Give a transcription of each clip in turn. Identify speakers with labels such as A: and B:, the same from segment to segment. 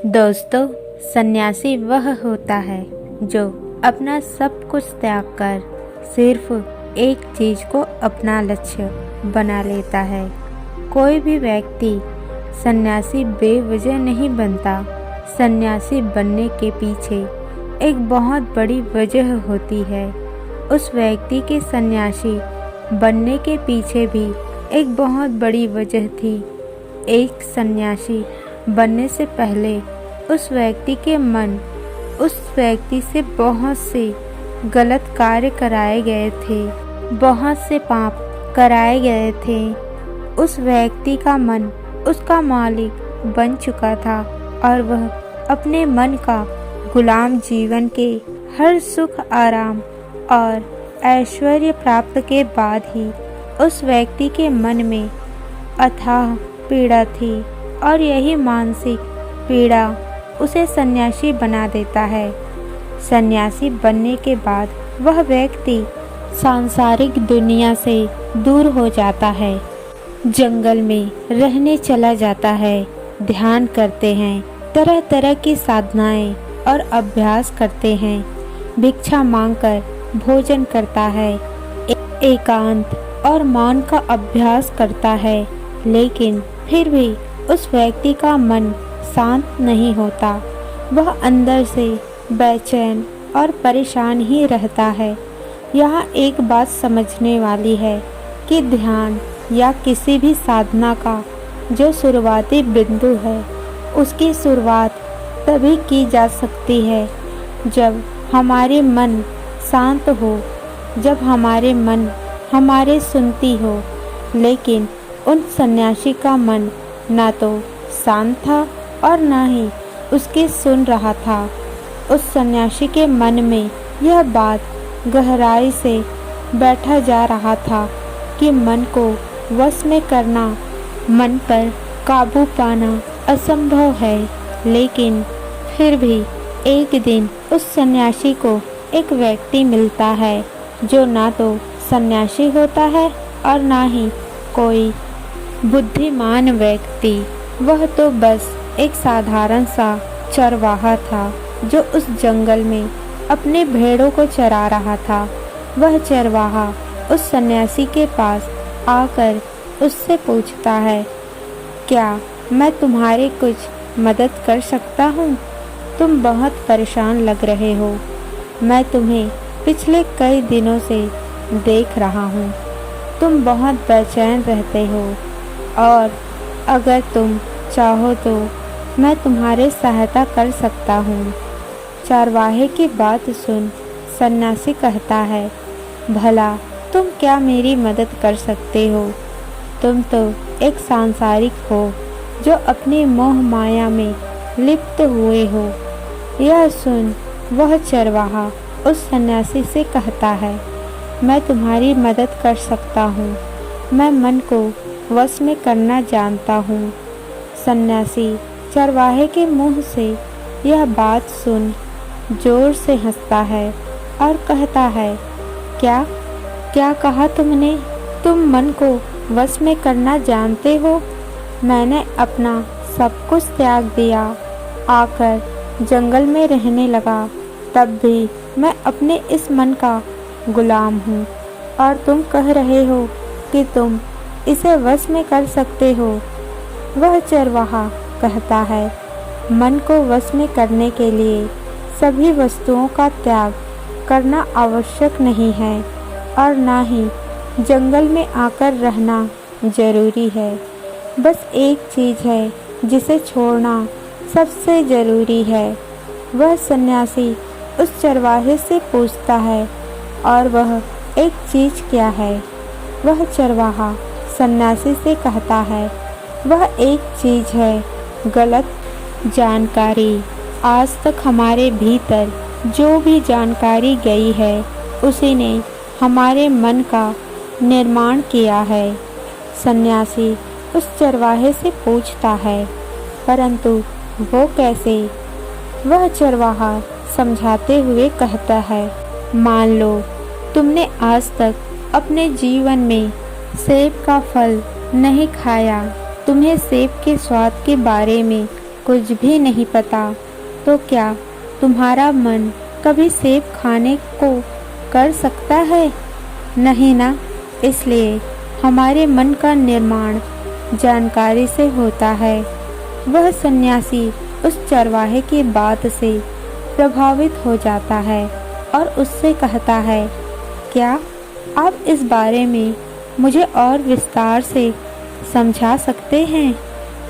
A: दोस्तों, सन्यासी वह होता है जो अपना सब कुछ त्याग कर सिर्फ एक चीज को अपना लक्ष्य बना लेता है। कोई भी व्यक्ति सन्यासी बेवजह नहीं बनता। सन्यासी बनने के पीछे एक बहुत बड़ी वजह होती है। उस व्यक्ति के सन्यासी बनने के पीछे भी एक बहुत बड़ी वजह थी। एक सन्यासी बनने से पहले उस व्यक्ति के मन उस व्यक्ति से बहुत से गलत कार्य कराए गए थे, बहुत से पाप कराए गए थे। उस व्यक्ति का मन उसका मालिक बन चुका था और वह अपने मन का गुलाम जीवन के हर सुख आराम और ऐश्वर्य प्राप्त के बाद ही उस व्यक्ति के मन में अथाह पीड़ा थी और यही मानसिक पीड़ा उसे सन्यासी बना देता है। सन्यासी बनने के बाद वह व्यक्ति सांसारिक दुनिया से दूर हो जाता है, जंगल में रहने चला जाता है, ध्यान करते हैं, तरह तरह की साधनाएं और अभ्यास करते हैं, भिक्षा मांगकर भोजन करता है, एकांत और मौन का अभ्यास करता है। लेकिन फिर भी उस व्यक्ति का मन शांत नहीं होता। वह अंदर से बेचैन और परेशान ही रहता है। यहाँ एक बात समझने वाली है कि ध्यान या किसी भी साधना का जो शुरुआती बिंदु है, उसकी शुरुआत तभी की जा सकती है जब हमारे मन शांत हो, जब हमारे मन हमारे सुनती हो। लेकिन उन सन्यासी का मन ना तो शांत था और ना ही उसके सुन रहा था। उस सन्यासी के मन में यह बात गहराई से बैठा जा रहा था कि मन को वश में करना, मन पर काबू पाना असंभव है। लेकिन फिर भी एक दिन उस सन्यासी को एक व्यक्ति मिलता है जो ना तो सन्यासी होता है और ना ही कोई बुद्धिमान व्यक्ति। वह तो बस एक साधारण सा चरवाहा था जो उस जंगल में अपने भेड़ों को चरा रहा था। वह चरवाहा उस सन्यासी के पास आकर उससे पूछता है, क्या मैं तुम्हारी कुछ मदद कर सकता हूँ? तुम बहुत परेशान लग रहे हो। मैं तुम्हें पिछले कई दिनों से देख रहा हूँ। तुम बहुत बेचैन रहते हो और अगर तुम चाहो तो मैं तुम्हारी सहायता कर सकता हूँ। चरवाहे की बात सुन सन्यासी कहता है, भला तुम क्या मेरी मदद कर सकते हो? तुम तो एक सांसारिक हो जो अपनी मोह माया में लिप्त हुए हो। यह सुन वह चरवाहा उस सन्यासी से कहता है, मैं तुम्हारी मदद कर सकता हूँ। मैं मन को वश में करना जानता हूँ। सन्यासी चरवाहे के मुंह से यह बात सुन जोर से हंसता है और कहता है, क्या क्या कहा तुमने? तुम मन को वश में करना जानते हो? मैंने अपना सब कुछ त्याग दिया, आकर जंगल में रहने लगा, तब भी मैं अपने इस मन का गुलाम हूँ और तुम कह रहे हो कि तुम इसे वश में कर सकते हो। वह चरवाहा कहता है, मन को वश में करने के लिए सभी वस्तुओं का त्याग करना आवश्यक नहीं है और ना ही जंगल में आकर रहना जरूरी है। बस एक चीज़ है जिसे छोड़ना सबसे ज़रूरी है। वह सन्यासी उस चरवाहे से पूछता है, और वह एक चीज़ क्या है? वह चरवाहा सन्यासी से कहता है, वह एक चीज़ है गलत जानकारी। आज तक हमारे भीतर जो भी जानकारी गई है उसी ने हमारे मन का निर्माण किया है। सन्यासी उस चरवाहे से पूछता है, परंतु वो कैसे? वह चरवाहा समझाते हुए कहता है, मान लो तुमने आज तक अपने जीवन में सेब का फल नहीं खाया, तुम्हें सेब के स्वाद के बारे में कुछ भी नहीं पता, तो क्या तुम्हारा मन कभी सेब खाने को कर सकता है? नहीं ना। इसलिए हमारे मन का निर्माण जानकारी से होता है। वह सन्यासी उस चरवाहे की बात से प्रभावित हो जाता है और उससे कहता है, क्या आप इस बारे में मुझे और विस्तार से समझा सकते हैं?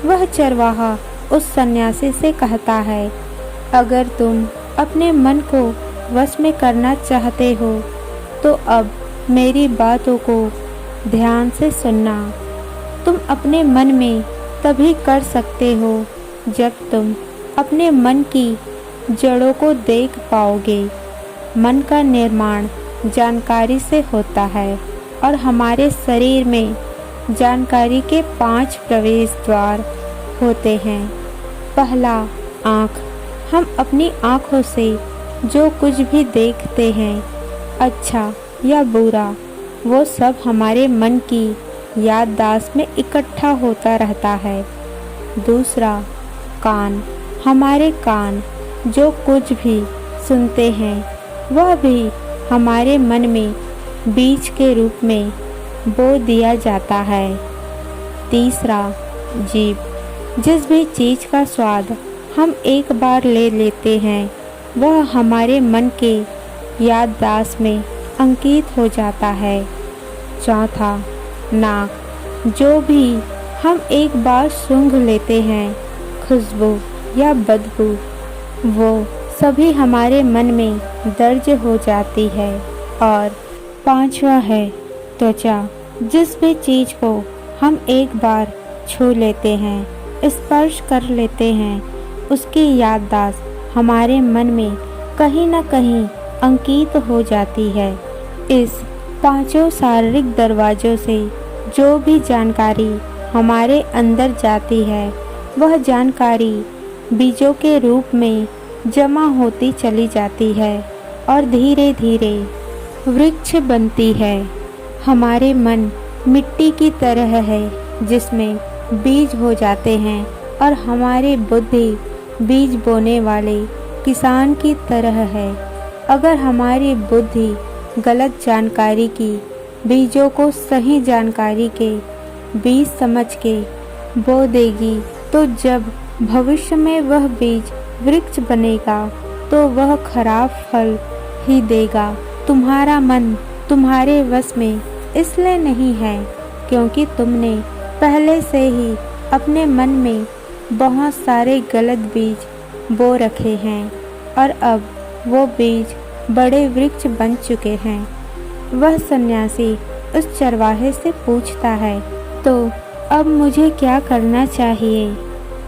A: वह चरवाहा उस सन्यासी से कहता है, अगर तुम अपने मन को वश में करना चाहते हो तो अब मेरी बातों को ध्यान से सुनना। तुम अपने मन में तभी कर सकते हो जब तुम अपने मन की जड़ों को देख पाओगे। मन का निर्माण जानकारी से होता है और हमारे शरीर में जानकारी के 5 प्रवेश द्वार होते हैं। पहला, आँख। हम अपनी आँखों से जो कुछ भी देखते हैं, अच्छा या बुरा, वो सब हमारे मन की याददाश्त में इकट्ठा होता रहता है। दूसरा, कान। हमारे कान जो कुछ भी सुनते हैं वह भी हमारे मन में बीज के रूप में बो दिया जाता है। तीसरा, जीभ। जिस भी चीज़ का स्वाद हम एक बार ले लेते हैं वह हमारे मन के याददाश्त में अंकित हो जाता है। चौथा, नाक। जो भी हम एक बार सूंघ लेते हैं, खुशबू या बदबू, वो सभी हमारे मन में दर्ज हो जाती है। और पांचवा है त्वचा। जिस भी चीज़ को हम एक बार छू लेते हैं, स्पर्श कर लेते हैं, उसकी याददाश्त हमारे मन में कहीं न कहीं अंकित हो जाती है। इस पांचों शारीरिक दरवाज़ों से जो भी जानकारी हमारे अंदर जाती है वह जानकारी बीजों के रूप में जमा होती चली जाती है और धीरे धीरे वृक्ष बनती है। हमारे मन मिट्टी की तरह है जिसमें बीज हो जाते हैं और हमारी बुद्धि बीज बोने वाले किसान की तरह है। अगर हमारी बुद्धि गलत जानकारी की बीजों को सही जानकारी के बीज समझ के बो देगी तो जब भविष्य में वह बीज वृक्ष बनेगा तो वह खराब फल ही देगा। तुम्हारा मन तुम्हारे वश में इसलिए नहीं है क्योंकि तुमने पहले से ही अपने मन में बहुत सारे गलत बीज बो रखे हैं और अब वो बीज बड़े वृक्ष बन चुके हैं। वह सन्यासी उस चरवाहे से पूछता है, तो अब मुझे क्या करना चाहिए?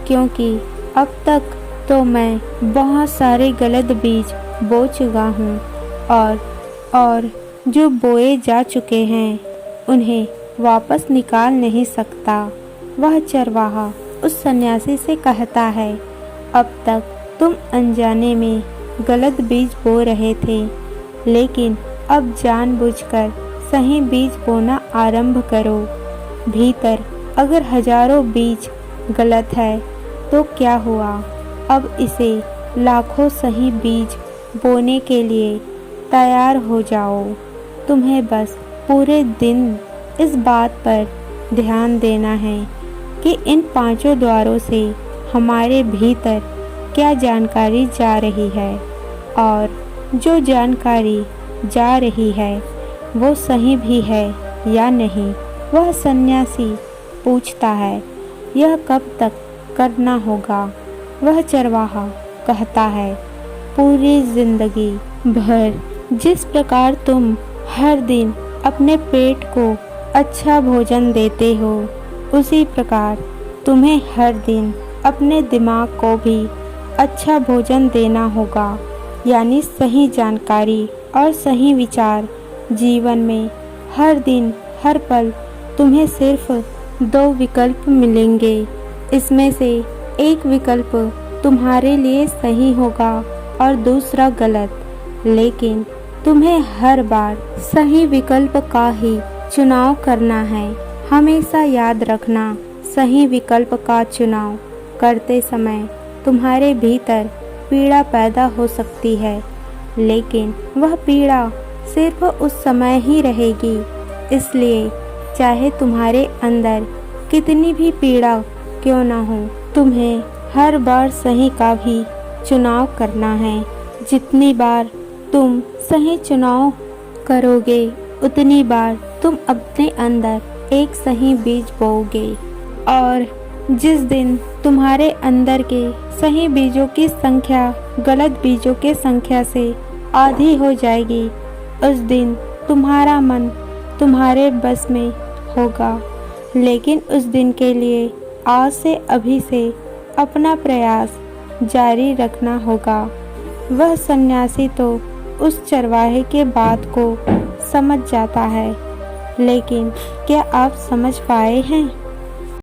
A: क्योंकि अब तक तो मैं बहुत सारे गलत बीज बो चुका हूँ और जो बोए जा चुके हैं उन्हें वापस निकाल नहीं सकता। वह चरवाहा उस सन्यासी से कहता है, अब तक तुम अनजाने में गलत बीज बो रहे थे, लेकिन अब जानबूझकर सही बीज बोना आरंभ करो। भीतर अगर हजारों बीज गलत है तो क्या हुआ? अब इसे लाखों सही बीज बोने के लिए तैयार हो जाओ। तुम्हें बस पूरे दिन इस बात पर ध्यान देना है कि इन पांचों द्वारों से हमारे भीतर क्या जानकारी जा रही है और जो जानकारी जा रही है वो सही भी है या नहीं। वह सन्यासी पूछता है, यह कब तक करना होगा? वह चरवाहा कहता है, पूरी जिंदगी भर। जिस प्रकार तुम हर दिन अपने पेट को अच्छा भोजन देते हो, उसी प्रकार तुम्हें हर दिन अपने दिमाग को भी अच्छा भोजन देना होगा, यानी सही जानकारी और सही विचार। जीवन में हर दिन हर पल तुम्हें सिर्फ 2 विकल्प मिलेंगे। इसमें से एक विकल्प तुम्हारे लिए सही होगा और दूसरा गलत, लेकिन तुम्हें हर बार सही विकल्प का ही चुनाव करना है। हमेशा याद रखना, सही विकल्प का चुनाव करते समय तुम्हारे भीतर पीड़ा पैदा हो सकती है, लेकिन वह पीड़ा सिर्फ उस समय ही रहेगी। इसलिए चाहे तुम्हारे अंदर कितनी भी पीड़ा क्यों ना हो, तुम्हें हर बार सही का भी चुनाव करना है। जितनी बार तुम सही चुनाव करोगे, उतनी बार तुम अपने अंदर एक सही बीज बोओगे। और जिस दिन तुम्हारे अंदर के सही बीजों की संख्या गलत बीजों के संख्या से आधी हो जाएगी, उस दिन तुम्हारा मन तुम्हारे बस में होगा। लेकिन उस दिन के लिए आज से अभी से अपना प्रयास जारी रखना होगा। वह सन्यासी तो उस चरवाहे के बात को समझ जाता है, लेकिन क्या आप समझ पाए हैं?